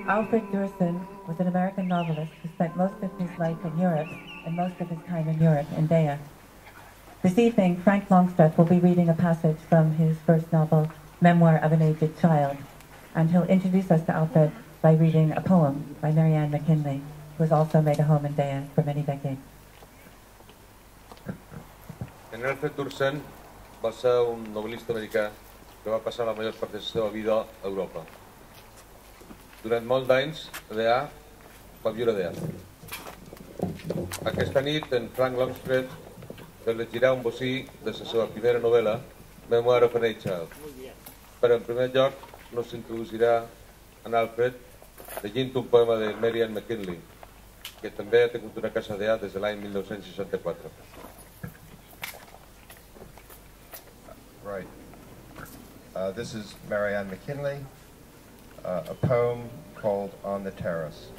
Alfred Duhrsen was an American novelist who spent most of his life in Europe and most of his time in Europe in DEYA. This evening, Frank Longstreth will be reading a passage from his first novel, Memoir of an Aged Child, and he'll introduce us to Alfred by reading a poem by Marianne McKinley, who has also made a home in DEYA for many decades. En Alfred Duhrsen va ser un novel·lista americà que va passar la major part de la seva vida a Europa. Durant molts d'anys, DEYA va viure a DEYA. Aquesta nit, en Frank Longstreth llegirà un bocí de la seva primera novel·la, Memoir of an Aged Child. Però, en primer lloc, nos introduirà en Alfred llegint un poema de Marianne McKinley, que també ha tingut una casa DEYA des de l'any 1964. Right. This is Marianne McKinley, a poem called On the Terrace.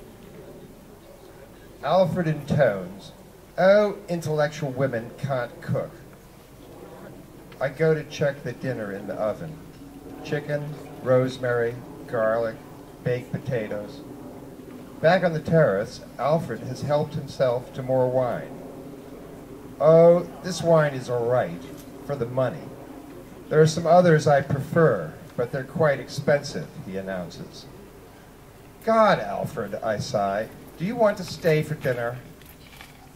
Alfred intones, "Oh, intellectual women can't cook. I go to check the dinner in the oven. Chicken, rosemary, garlic, baked potatoes." Back on the terrace, Alfred has helped himself to more wine. "Oh, this wine is all right, for the money. There are some others I prefer, but they're quite expensive," he announces. "God, Alfred," I sigh, "do you want to stay for dinner?"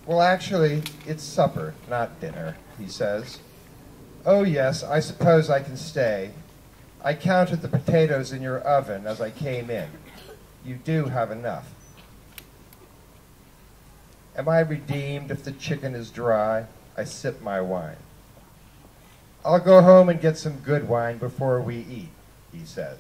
"Well, actually, it's supper, not dinner," he says. "Oh, yes, I suppose I can stay. I counted the potatoes in your oven as I came in. You do have enough." Am I redeemed if the chicken is dry? I sip my wine. "I'll go home and get some good wine before we eat," he says.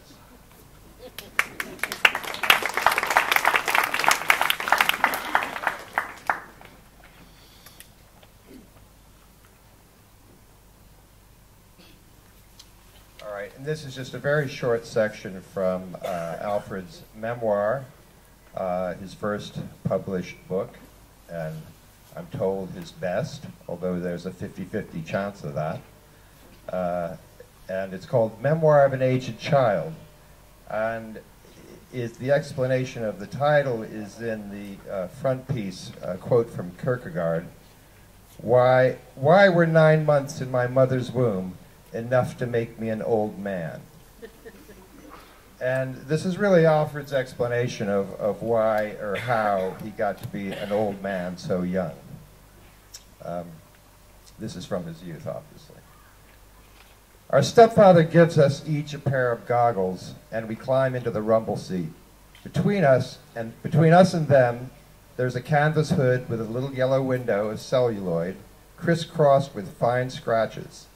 All right, and this is just a very short section from Alfred's memoir, his first published book, and I'm told his best, although there's a 50-50 chance of that. And it's called Memoir of an Aged Child, and the explanation of the title is in the front piece, a quote from Kierkegaard. Why were 9 months in my mother's womb enough to make me an old man?" And this is really Alfred's explanation of why or how he got to be an old man so young. This is from his youth, obviously. "Our stepfather gives us each a pair of goggles, and we climb into the rumble seat. Between us and them, there's a canvas hood with a little yellow window of celluloid, crisscrossed with fine scratches.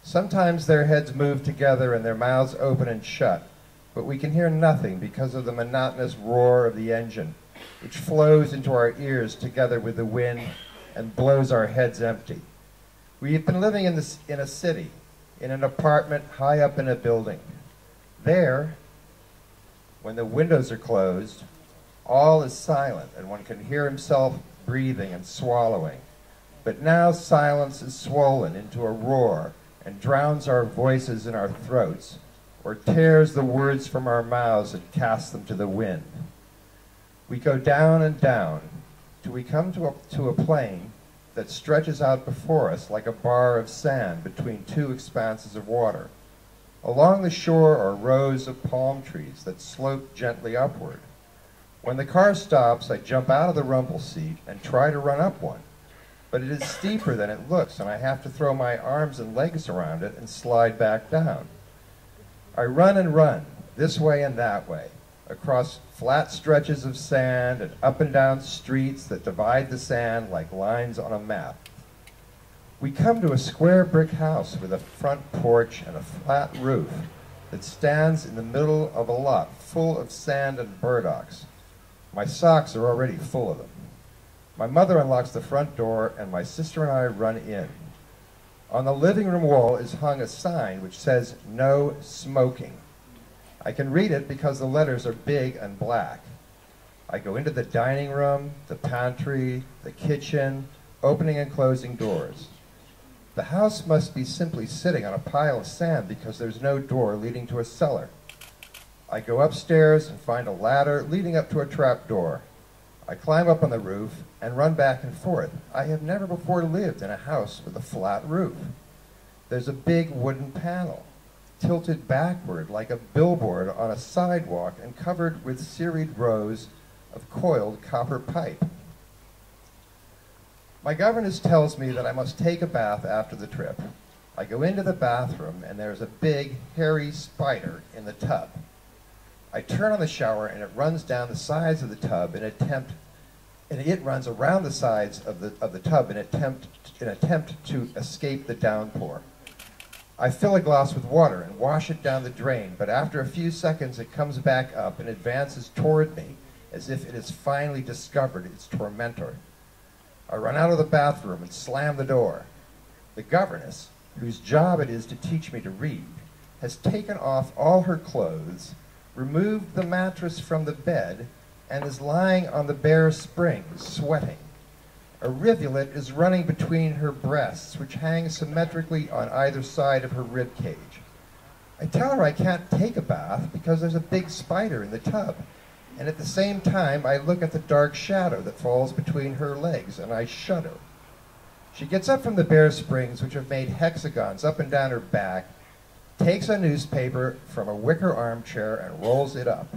Sometimes their heads move together and their mouths open and shut, but we can hear nothing because of the monotonous roar of the engine, which flows into our ears together with the wind and blows our heads empty. We have been living in a city, in an apartment high up in a building. There, when the windows are closed, all is silent and one can hear himself breathing and swallowing. But now silence is swollen into a roar and drowns our voices in our throats, or tears the words from our mouths and casts them to the wind. We go down and down till we come to a plain that stretches out before us like a bar of sand between two expanses of water. Along the shore are rows of palm trees that slope gently upward. When the car stops, I jump out of the rumble seat and try to run up one. But it is steeper than it looks, and I have to throw my arms and legs around it and slide back down. I run and run, this way and that way, across flat stretches of sand and up and down streets that divide the sand like lines on a map. We come to a square brick house with a front porch and a flat roof that stands in the middle of a lot full of sand and burdocks. My socks are already full of them. My mother unlocks the front door and my sister and I run in. On the living room wall is hung a sign which says, "No smoking." I can read it because the letters are big and black. I go into the dining room, the pantry, the kitchen, opening and closing doors. The house must be simply sitting on a pile of sand because there's no door leading to a cellar. I go upstairs and find a ladder leading up to a trap door. I climb up on the roof and run back and forth. I have never before lived in a house with a flat roof. There's a big wooden panel, tilted backward like a billboard on a sidewalk and covered with serried rows of coiled copper pipe. My governess tells me that I must take a bath after the trip. I go into the bathroom and there's a big, hairy spider in the tub. I turn on the shower and it runs down the sides of the tub it runs around the sides of the tub in an attempt to escape the downpour. I fill a glass with water and wash it down the drain, but after a few seconds it comes back up and advances toward me as if it has finally discovered its tormentor. I run out of the bathroom and slam the door. The governess, whose job it is to teach me to read, has taken off all her clothes, removed the mattress from the bed, and is lying on the bare springs, sweating. A rivulet is running between her breasts, which hang symmetrically on either side of her rib cage. I tell her I can't take a bath because there's a big spider in the tub, and at the same time I look at the dark shadow that falls between her legs, and I shudder. She gets up from the bare springs, which have made hexagons up and down her back, takes a newspaper from a wicker armchair and rolls it up.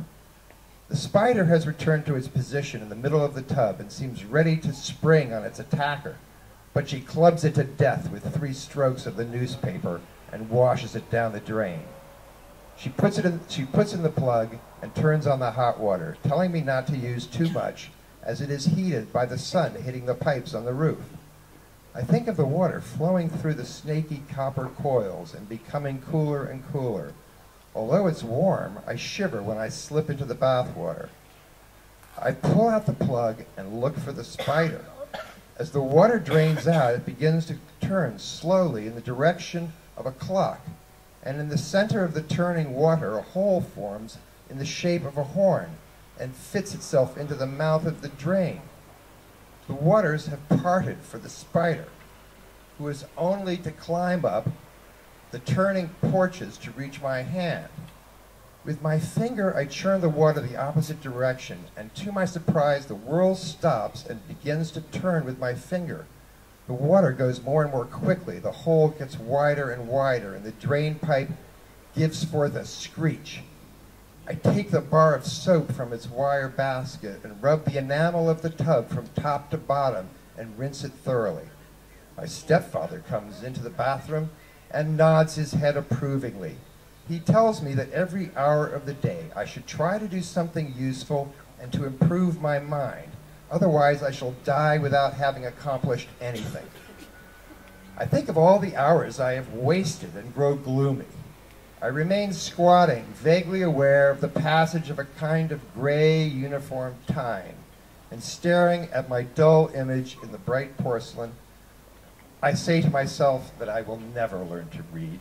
The spider has returned to its position in the middle of the tub and seems ready to spring on its attacker, but she clubs it to death with 3 strokes of the newspaper and washes it down the drain. She puts in the plug and turns on the hot water, telling me not to use too much as it is heated by the sun hitting the pipes on the roof. I think of the water flowing through the snaky copper coils and becoming cooler and cooler. Although it's warm, I shiver when I slip into the bath water. I pull out the plug and look for the spider. As the water drains out, it begins to turn slowly in the direction of a clock, and in the center of the turning water, a hole forms in the shape of a horn and fits itself into the mouth of the drain. The waters have parted for the spider, who is only to climb up the turning porches to reach my hand. With my finger, I churn the water the opposite direction, and to my surprise, the whirl stops and begins to turn with my finger. The water goes more and more quickly, the hole gets wider and wider, and the drain pipe gives forth a screech. I take the bar of soap from its wire basket and rub the enamel of the tub from top to bottom and rinse it thoroughly. My stepfather comes into the bathroom and nods his head approvingly. He tells me that every hour of the day I should try to do something useful and to improve my mind. Otherwise, I shall die without having accomplished anything. I think of all the hours I have wasted and grow gloomy. I remain squatting, vaguely aware of the passage of a kind of gray, uniform time, and staring at my dull image in the bright porcelain, I say to myself that I will never learn to read.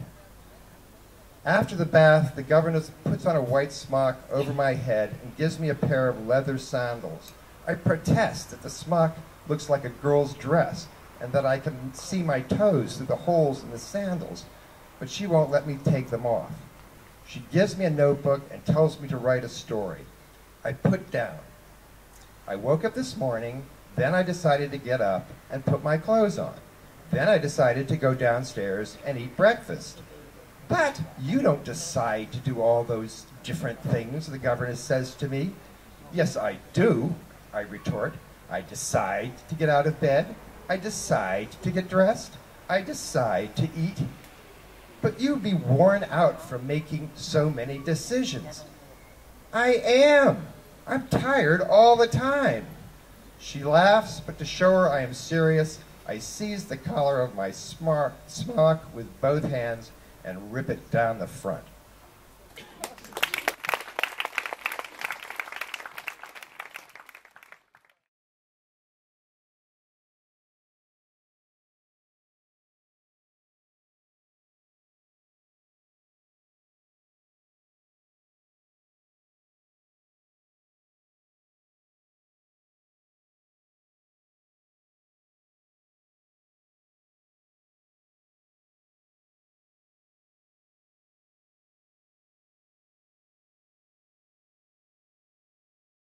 After the bath, the governess puts on a white smock over my head and gives me a pair of leather sandals. I protest that the smock looks like a girl's dress and that I can see my toes through the holes in the sandals, but she won't let me take them off. She gives me a notebook and tells me to write a story. I put down, I woke up this morning, then I decided to get up and put my clothes on. Then I decided to go downstairs and eat breakfast. But you don't decide to do all those different things, the governess says to me. Yes, I do, I retort. I decide to get out of bed. I decide to get dressed. I decide to eat. But you'd be worn out from making so many decisions. I am. I'm tired all the time. She laughs, but to show her I am serious, I seize the collar of my smock with both hands and rip it down the front.